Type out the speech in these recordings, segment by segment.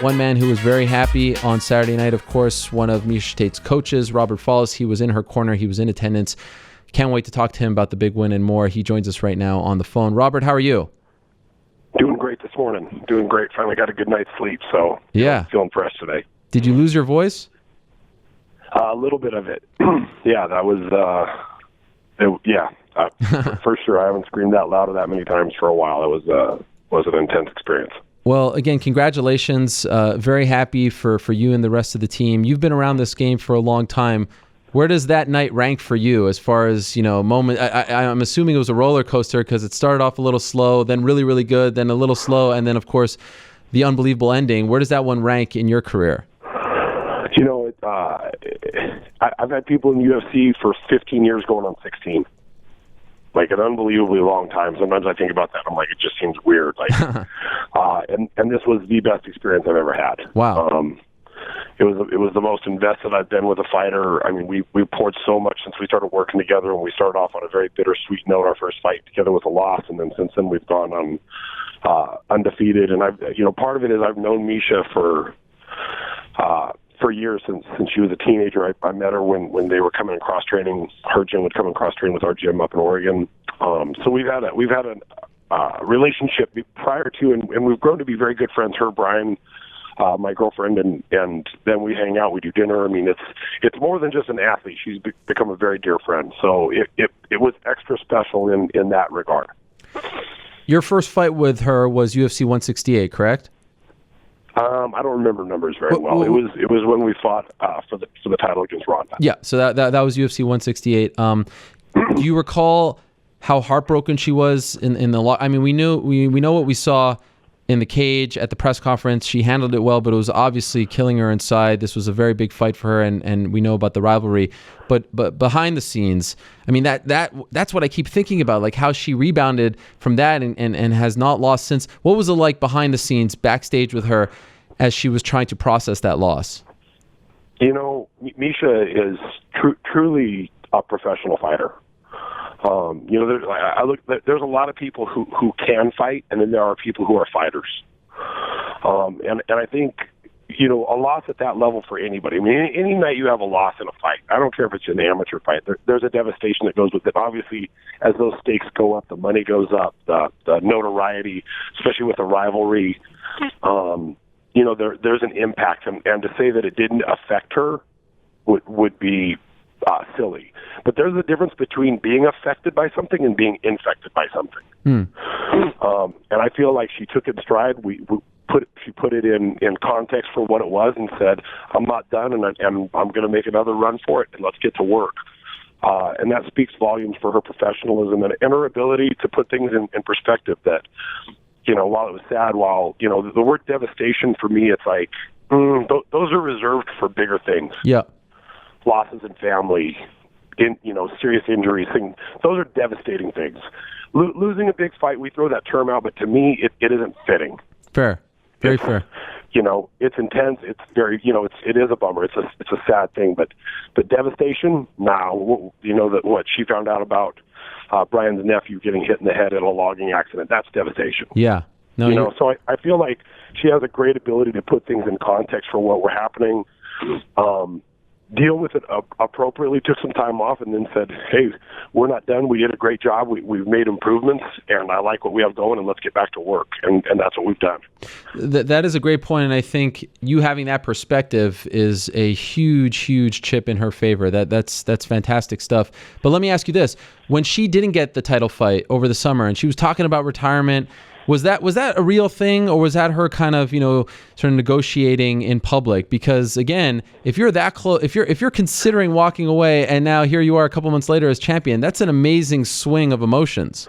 One man who was very happy on Saturday night, of course, one of Miesha Tate's coaches, Robert Follis. He was in her corner. He was in attendance. Can't wait to talk to him about the big win and more. He joins us right now on the phone. Robert, how are you? Doing great this morning. Doing great. Finally got a good night's sleep, so feeling fresh today. Did you lose your voice? A little bit of it. Yeah, that was, for sure. I haven't screamed out loud that many times for a while. It was an intense experience. Well, again, congratulations. Very happy for you and the rest of the team. You've been around this game for a long time. Where does that night rank for you as far as, moment? I'm assuming it was a roller coaster because it started off a little slow, then really, really good, then a little slow, and then, of course, the unbelievable ending. Where does that one rank in your career? I've had people in the UFC for 15 years going on 16. Like an unbelievably long time. Sometimes I think about that. I'm like, it just seems weird. And this was the best experience I've ever had. Wow. It was the most invested I've been with a fighter. I mean, we poured so much since we started working together, and we started off on a very bittersweet note. Our first fight together was a loss, and then since then we've gone on undefeated. And part of it is I've known Miesha for years, since she was a teenager. I met her when they were coming in cross training. Her gym would come in cross train with our gym up in Oregon. So we've had a relationship prior to, and we've grown to be very good friends. Her, Brian, my girlfriend, and then we hang out, we do dinner. I mean, it's more than just an athlete. She's become a very dear friend. So it was extra special in that regard. Your first fight with her was UFC 168, correct? I don't remember numbers very well. It was when we fought for the title against Ronda. Yeah, so that was UFC 168. Do you recall how heartbroken she was in the I mean, we know what we saw in the cage at the press conference. She handled it well, but it was obviously killing her inside. This was a very big fight for her, and we know about the rivalry. But behind the scenes, I mean, that's what I keep thinking about, like how she rebounded from that and has not lost since. What was it like behind the scenes, backstage with her, as she was trying to process that loss? Miesha is truly a professional fighter. There's a lot of people who can fight, and then there are people who are fighters. And I think, a loss at that level for anybody. I mean, any night you have a loss in a fight, I don't care if it's an amateur fight, there's a devastation that goes with it. Obviously, as those stakes go up, the money goes up, the notoriety, especially with a rivalry, there's an impact. And to say that it didn't affect her would be silly. But there's a difference between being affected by something and being infected by something. And I feel like she took it in stride. She put it in context for what it was and said, I'm not done, and I'm going to make another run for it, and let's get to work. And that speaks volumes for her professionalism and her ability to put things in perspective that, while it was sad, the word devastation for me, it's like, those are reserved for bigger things. Yeah. Losses in family, serious injuries, those are devastating things. Losing a big fight, we throw that term out, but to me, it isn't fitting. Fair. Very fair. It's intense. It's very, it is a bummer. It's a sad thing, but devastation. Now, that what she found out about Brian's nephew getting hit in the head in a logging accident. That's devastation. Yeah. No. So I feel like she has a great ability to put things in context for what were happening. Deal with it appropriately, took some time off, and then said, hey, we're not done. We did a great job. We've made improvements, and I like what we have going, and let's get back to work. And that's what we've done. That is a great point, and I think you having that perspective is a huge, huge chip in her favor. That's fantastic stuff. But let me ask you this. When she didn't get the title fight over the summer, and she was talking about retirement, was that a real thing, or was that her kind of, sort of negotiating in public? Because again, if you're that close, if you're considering walking away, and now here you are a couple months later as champion, that's an amazing swing of emotions.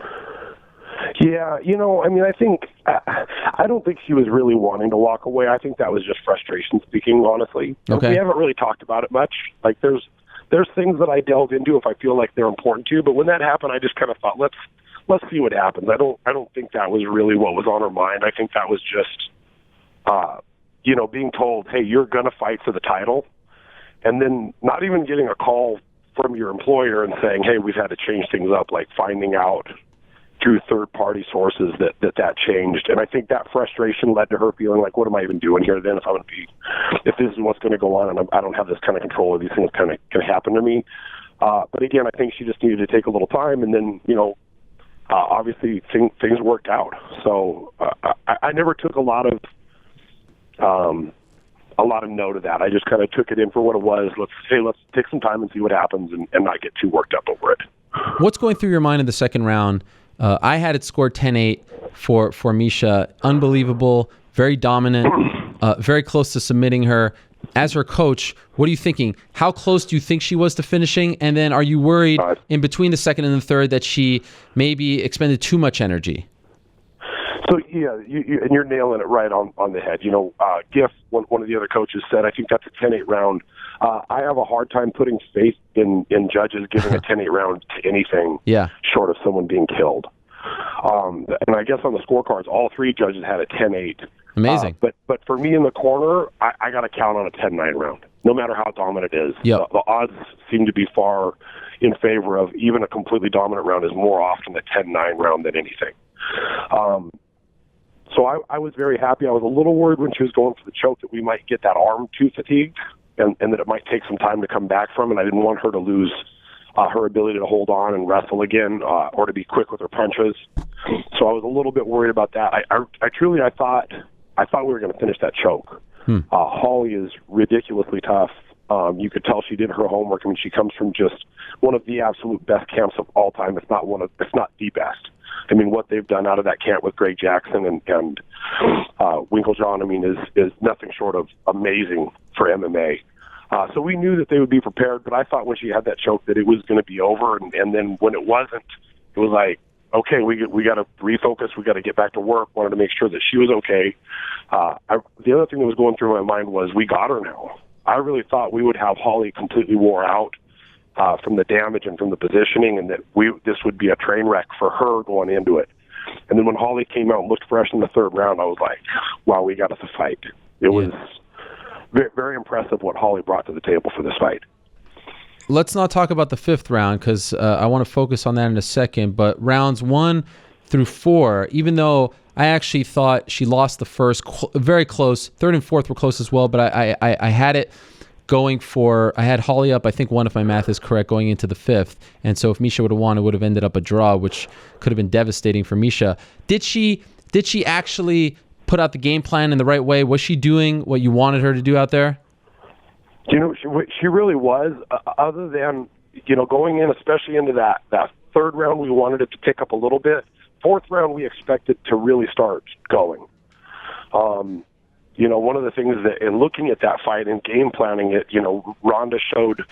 Yeah, I think I don't think she was really wanting to walk away. I think that was just frustration speaking, honestly. Okay. We haven't really talked about it much. Like there's things that I delve into if I feel like they're important to, but when that happened, I just kind of thought, let's see what happens. I don't think that was really what was on her mind. I think that was just, being told, hey, you're going to fight for the title, and then not even getting a call from your employer and saying, hey, we've had to change things up, like finding out, through third-party sources that changed. And I think that frustration led to her feeling like, what am I even doing here then if this is what's going to go on and I don't have this kind of control, these things kind of can happen to me. But again, I think she just needed to take a little time, and then, obviously things worked out. So I never took a lot of note of that. I just kind of took it in for what it was. Let's take some time and see what happens and not get too worked up over it. What's going through your mind in the second round? I had it scored 10-8 for Miesha. Unbelievable, very dominant, very close to submitting her. As her coach, what are you thinking? How close do you think she was to finishing? And then are you worried in between the second and the third that she maybe expended too much energy? So, yeah, and you're nailing it right on the head. Giff, one of the other coaches, said, I think that's a 10-8 round. I have a hard time putting faith in judges giving a 10-8 round to anything short of someone being killed. And I guess on the scorecards, all three judges had a 10-8. Amazing. But for me in the corner, I got to count on a 10-9 round, no matter how dominant it is. Yep. The odds seem to be far in favor of even a completely dominant round is more often a 10-9 round than anything. So I was very happy. I was a little worried when she was going for the choke that we might get that arm too fatigued and that it might take some time to come back from, and I didn't want her to lose her ability to hold on and wrestle again or to be quick with her punches. So I was a little bit worried about that. I thought we were going to finish that choke. Holly is ridiculously tough. You could tell she did her homework. I mean, she comes from just one of the absolute best camps of all time. It's not the best. I mean, what they've done out of that camp with Greg Jackson and Winklejohn, I mean, is nothing short of amazing for MMA. So we knew that they would be prepared, but I thought when she had that choke that it was going to be over, and then when it wasn't, it was like, okay, we got to refocus, we got to get back to work. Wanted to make sure that she was okay. The other thing that was going through my mind was we got her now. I really thought we would have Holly completely wore out from the damage and from the positioning, and that this would be a train wreck for her going into it. And then when Holly came out and looked fresh in the third round, I was like, wow, we got us a fight. It was very, very impressive what Holly brought to the table for this fight. Let's not talk about the fifth round because I want to focus on that in a second. But rounds 1 through 4, even though I actually thought she lost the first, very close. Third and fourth were close as well, but I had it going for, I had Holly up, I think one, if my math is correct, going into the fifth. And so if Miesha would have won, it would have ended up a draw, which could have been devastating for Miesha. Did she actually put out the game plan in the right way? Was she doing what you wanted her to do out there? She really was, other than, going in, especially into that third round, we wanted it to pick up a little bit. Fourth round, we expected to really start going. One of the things that in looking at that fight and game planning it, Ronda showed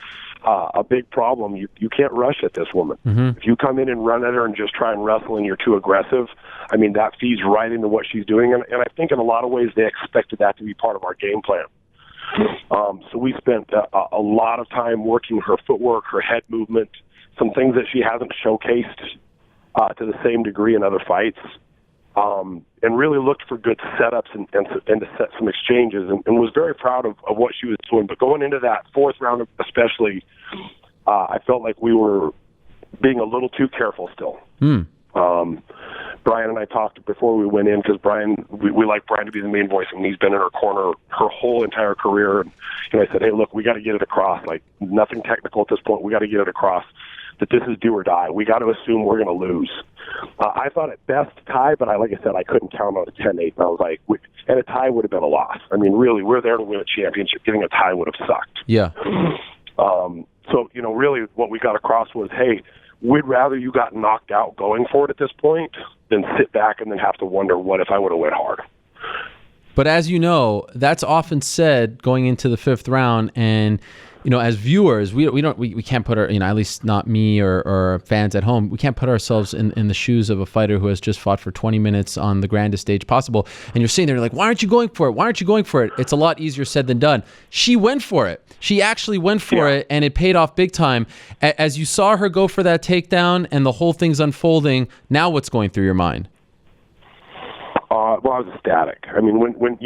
a big problem. You can't rush at this woman. Mm-hmm. If you come in and run at her and just try and wrestle and you're too aggressive, I mean, that feeds right into what she's doing. And I think in a lot of ways they expected that to be part of our game plan. So we spent a lot of time working her footwork, her head movement, some things that she hasn't showcased to the same degree in other fights, and really looked for good setups and to set some exchanges, and was very proud of what she was doing. But going into that fourth round especially, I felt like we were being a little too careful still. Brian and I talked before we went in because we like Brian to be the main voice, and he's been in her corner her whole entire career. And I said, hey, look, we got to get it across. Like, nothing technical at this point. We got to get it across that this is do or die. We got to assume we're going to lose. I thought at best tie, but like I said, I couldn't count on a 10-8. And I was like, and a tie would have been a loss. I mean, really, we're there to win a championship. Getting a tie would have sucked. Yeah. So, really what we got across was, hey, we'd rather you got knocked out going for it at this point than sit back and then have to wonder what if I would have went hard. But as you know, that's often said going into the fifth round, and as viewers, we can't put our, at least not me or fans at home, we can't put ourselves in the shoes of a fighter who has just fought for 20 minutes on the grandest stage possible. And you're sitting there like, why aren't you going for it? Why aren't you going for it? It's a lot easier said than done. She went for it. She actually went for it, and it paid off big time. As you saw her go for that takedown and the whole thing's unfolding, now what's going through your mind? Well, I was ecstatic. I mean, when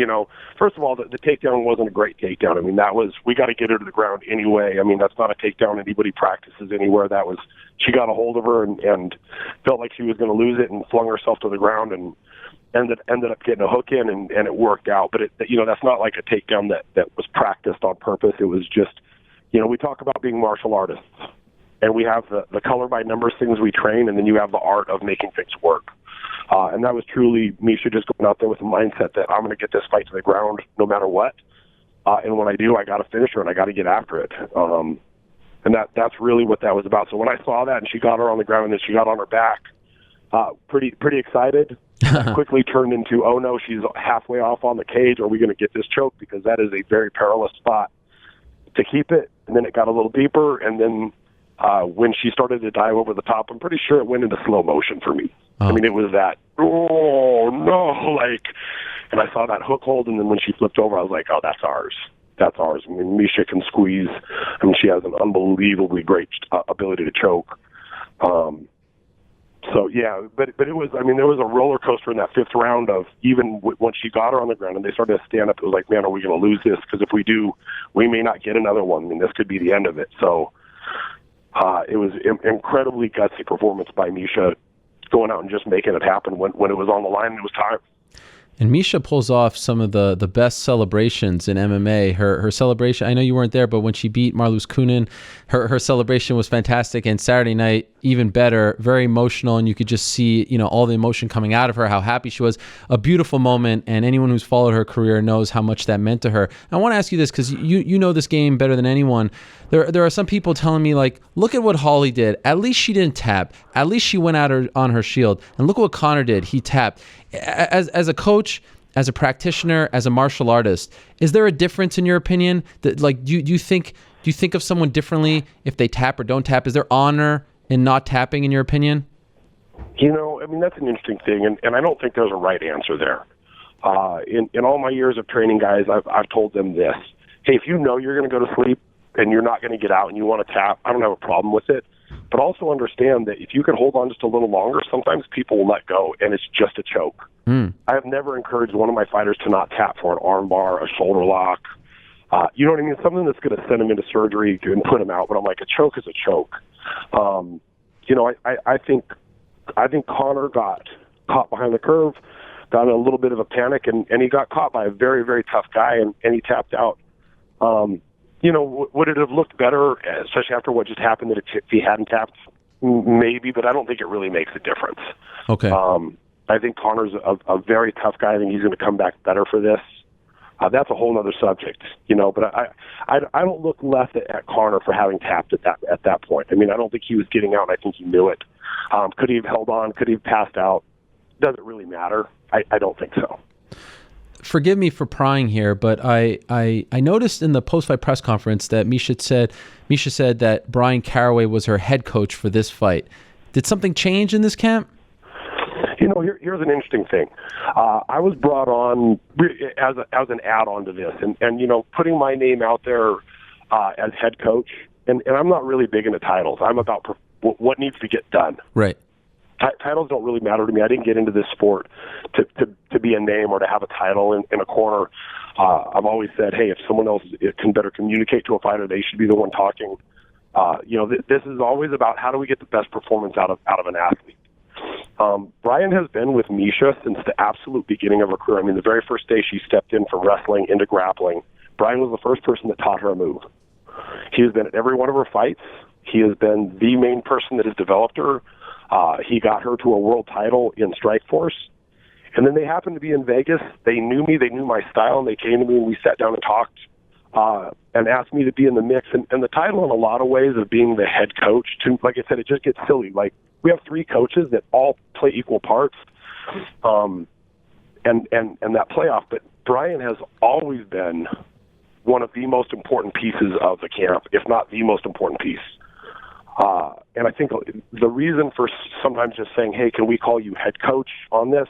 first of all, the takedown wasn't a great takedown. I mean, we got to get her to the ground anyway. I mean, that's not a takedown anybody practices anywhere. She got a hold of her and felt like she was going to lose it and flung herself to the ground and ended up getting a hook in and it worked out. But that's not like a takedown that was practiced on purpose. It was just, we talk about being martial artists, and we have the color by numbers things we train, and then you have the art of making things work. And that was truly Miesha just going out there with a mindset that I'm going to get this fight to the ground no matter what. And when I do, I got to finish her and I got to get after it. And that's really what that was about. So when I saw that and she got her on the ground and then she got on her back, pretty excited. Quickly turned into, oh no, she's halfway off on the cage. Are we going to get this choke? Because that is a very perilous spot to keep it. And then it got a little deeper. And then when she started to dive over the top, I'm pretty sure it went into slow motion for me. Oh. I mean, it was that, oh no, and I saw that hook hold, and then when she flipped over, I was like, oh, that's ours. That's ours. I mean, Miesha can squeeze. I mean, she has an unbelievably great ability to choke. So yeah, but it was, I mean, there was a roller coaster in that fifth round of even when she got her on the ground and they started to stand up, it was like, man, are we going to lose this? Because if we do, we may not get another one. I mean, this could be the end of it. So it was incredibly gutsy performance by Miesha, going out and just making it happen when it was on the line and it was time. And Miesha pulls off some of the best celebrations in MMA. Her celebration, I know you weren't there, but when she beat Marloes Coenen, her celebration was fantastic. And Saturday night, even better, very emotional. And you could just see, all the emotion coming out of her, how happy she was. A beautiful moment. And anyone who's followed her career knows how much that meant to her. I want to ask you this, because you know this game better than anyone. There are some people telling me, like, look at what Holly did. At least she didn't tap. At least she went out on her shield. And look what Conor did. He tapped. As a coach, as a practitioner, as a martial artist, is there a difference in your opinion? That, like, do you think of someone differently if they tap or don't tap? Is there honor in not tapping in your opinion? I mean, that's an interesting thing, and I don't think there's a right answer there. In all my years of training guys, I've told them this: hey, if you know you're going to go to sleep and you're not going to get out and you want to tap, I don't have a problem with it. But also understand that if you can hold on just a little longer, sometimes people will let go, and it's just a choke. I have never encouraged one of my fighters to not tap for an arm bar, a shoulder lock. You know what I mean? Something that's going to send him into surgery and put him out. But I'm like, a choke is a choke. I think Conor got caught behind the curve, got in a little bit of a panic, and he got caught by a very, very tough guy, and he tapped out. Would it have looked better, especially after what just happened, that if he hadn't tapped? Maybe, but I don't think it really makes a difference. Okay. I think Conor's a very tough guy. I think he's going to come back better for this. That's a whole other subject, But I don't look less at Conor for having tapped at that point. I mean, I don't think he was getting out, and I think he knew it. Could he have held on? Could he have passed out? Doesn't really matter. I don't think so. Forgive me for prying here, but I noticed in the post-fight press conference that Miesha said that Brian Caraway was her head coach for this fight. Did something change in this camp? Here's an interesting thing. I was brought on as an add-on to this, and putting my name out there as head coach, and I'm not really big into titles. I'm about what needs to get done. Right. Titles don't really matter to me. I didn't get into this sport to be a name or to have a title in a corner. I've always said, hey, if someone else can better communicate to a fighter, they should be the one talking. This is always about how do we get the best performance out of an athlete. Brian has been with Miesha since the absolute beginning of her career. I mean, the very first day she stepped in from wrestling into grappling, Brian was the first person that taught her a move. He has been at every one of her fights. He has been the main person that has developed her. He got her to a world title in Strikeforce. And then they happened to be in Vegas. They knew me. They knew my style. And they came to me and we sat down and talked and asked me to be in the mix. And the title in a lot of ways of being the head coach, too, like I said, it just gets silly. Like, we have three coaches that all play equal parts and that playoff. But Brian has always been one of the most important pieces of the camp, if not the most important piece. And I think the reason for sometimes just saying, hey, can we call you head coach on this,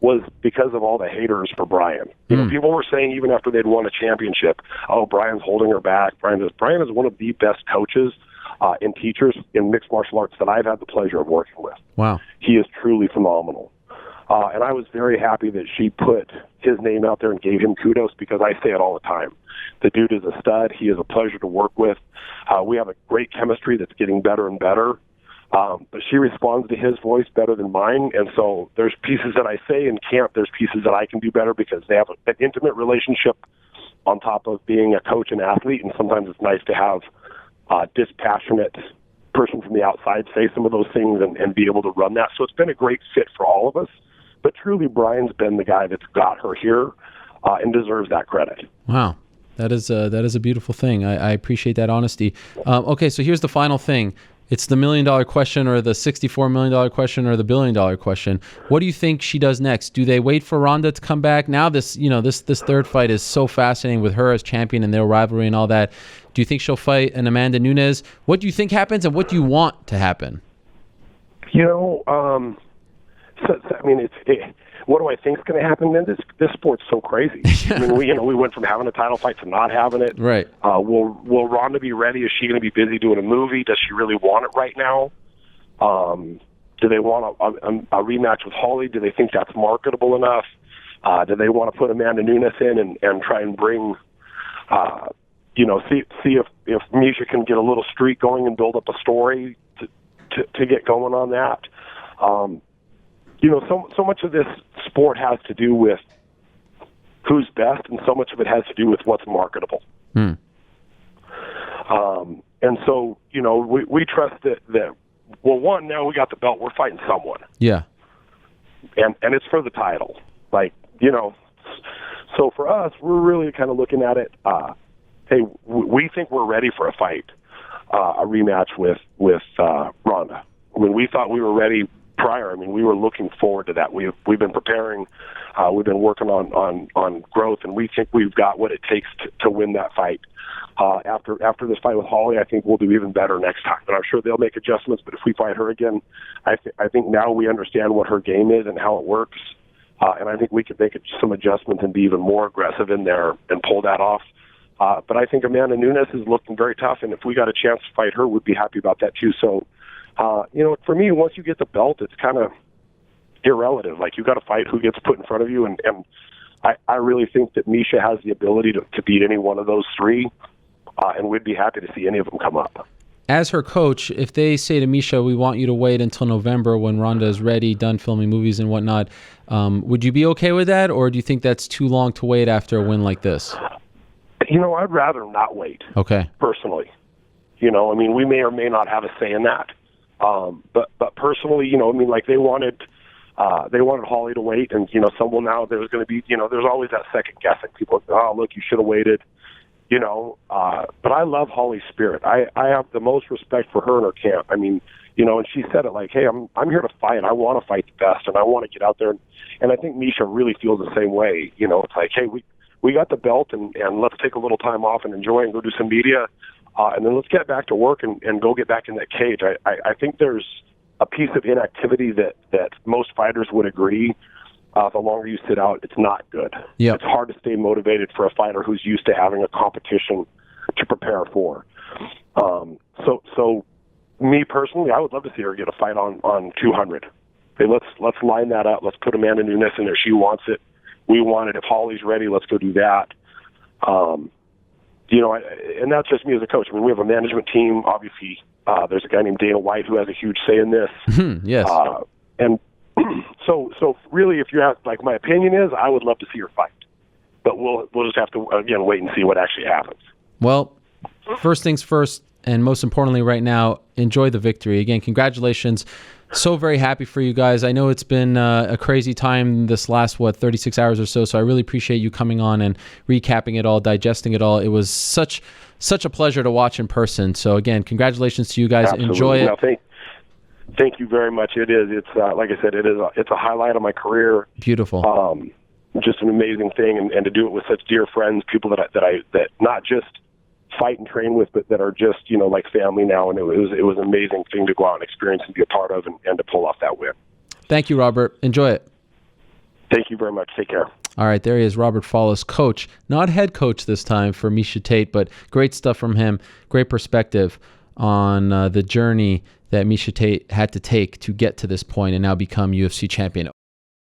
was because of all the haters for Brian. People were saying even after they'd won a championship, oh, Brian's holding her back. Brian is one of the best coaches and teachers in mixed martial arts that I've had the pleasure of working with. Wow. He is truly phenomenal. And I was very happy that she put his name out there and gave him kudos, because I say it all the time. The dude is a stud. He is a pleasure to work with. We have a great chemistry that's getting better and better. But she responds to his voice better than mine. And so there's pieces that I say in camp, there's pieces that I can do better, because they have an intimate relationship on top of being a coach and athlete. And sometimes it's nice to have a dispassionate person from the outside say some of those things and be able to run that. So it's been a great fit for all of us. But truly, Brian's been the guy that's got her here and deserves that credit. Wow. That is a beautiful thing. I appreciate that honesty. Okay, so here's the final thing. It's the $1 million question, or the $64 million question, or the $1 billion question. What do you think she does next? Do they wait for Ronda to come back? Now this third fight is so fascinating with her as champion and their rivalry and all that. Do you think she'll fight an Amanda Nunes? What do you think happens, and what do you want to happen? What do I think is going to happen? Then this sport's so crazy. I mean, we went from having a title fight to not having it. Right. Will Ronda be ready? Is she going to be busy doing a movie? Does she really want it right now? Do they want a rematch with Holly? Do they think that's marketable enough? Do they want to put Amanda Nunes in and try and bring, see if Miesha can get a little streak going and build up a story to get going on that? So much of this sport has to do with who's best, and so much of it has to do with what's marketable. And so, we trust that, one, now we got the belt, we're fighting someone. Yeah. And it's for the title. So for us, we're really kind of looking at it, hey, we think we're ready for a fight, a rematch with Ronda. When we thought we were ready prior, we were looking forward to that. We've been preparing, we've been working on growth, and we think we've got what it takes to win that fight. After this fight with Holly, I think we'll do even better next time. And I'm sure they'll make adjustments, but if we fight her again, I think now we understand what her game is and how it works. And I think we could make some adjustments and be even more aggressive in there and pull that off. But I think Amanda Nunes is looking very tough, and if we got a chance to fight her, we'd be happy about that too. So, for me, once you get the belt, it's kind of irrelative. You got to fight who gets put in front of you, and I really think that Miesha has the ability to beat any one of those three, and we'd be happy to see any of them come up. As her coach, if they say to Miesha, we want you to wait until November when Ronda is ready, done filming movies and whatnot, would you be okay with that, or do you think that's too long to wait after a win like this? I'd rather not wait. Okay. Personally. We may or may not have a say in that. But personally, they wanted Holly to wait, and there's going to be, there's always that second guessing. People, look, you should have waited, but I love Holly's spirit. I have the most respect for her and her camp. And she said it hey, I'm here to fight. I want to fight the best, and I want to get out there. And I think Miesha really feels the same way. It's hey, we got the belt, and let's take a little time off and enjoy and go do some media. And then let's get back to work and go get back in that cage. I think there's a piece of inactivity that most fighters would agree. The longer you sit out, it's not good. Yep. It's hard to stay motivated for a fighter who's used to having a competition to prepare for. So me personally, I would love to see her get a fight on 200. Hey, let's line that up. Let's put Amanda Nunes in there. She wants it. We want it. If Holly's ready, let's go do that. And that's just me as a coach. We have a management team. Obviously, there's a guy named Dana White who has a huge say in this. Yes. And so really, if you ask, my opinion is, I would love to see her fight. But we'll just have to, again, wait and see what actually happens. Well, first things first, and most importantly right now, enjoy the victory. Again, congratulations. So very happy for you guys. I know it's been a crazy time this last, 36 hours or so, so I really appreciate you coming on and recapping it all, digesting it all. It was such a pleasure to watch in person. So again, congratulations to you guys. Absolutely. Enjoy it. No, thank you very much. It is. It's like I said, it's a highlight of my career. Beautiful. Just an amazing thing, and to do it with such dear friends, people that not just fight and train with, but that are just, like family now. And it was an amazing thing to go out and experience and be a part of and to pull off that win. Thank you, Robert. Enjoy it. Thank you very much. Take care. All right, there he is, Robert Follis, coach, not head coach this time for Miesha Tate, but great stuff from him. Great perspective on the journey that Miesha Tate had to take to get to this point and now become UFC champion.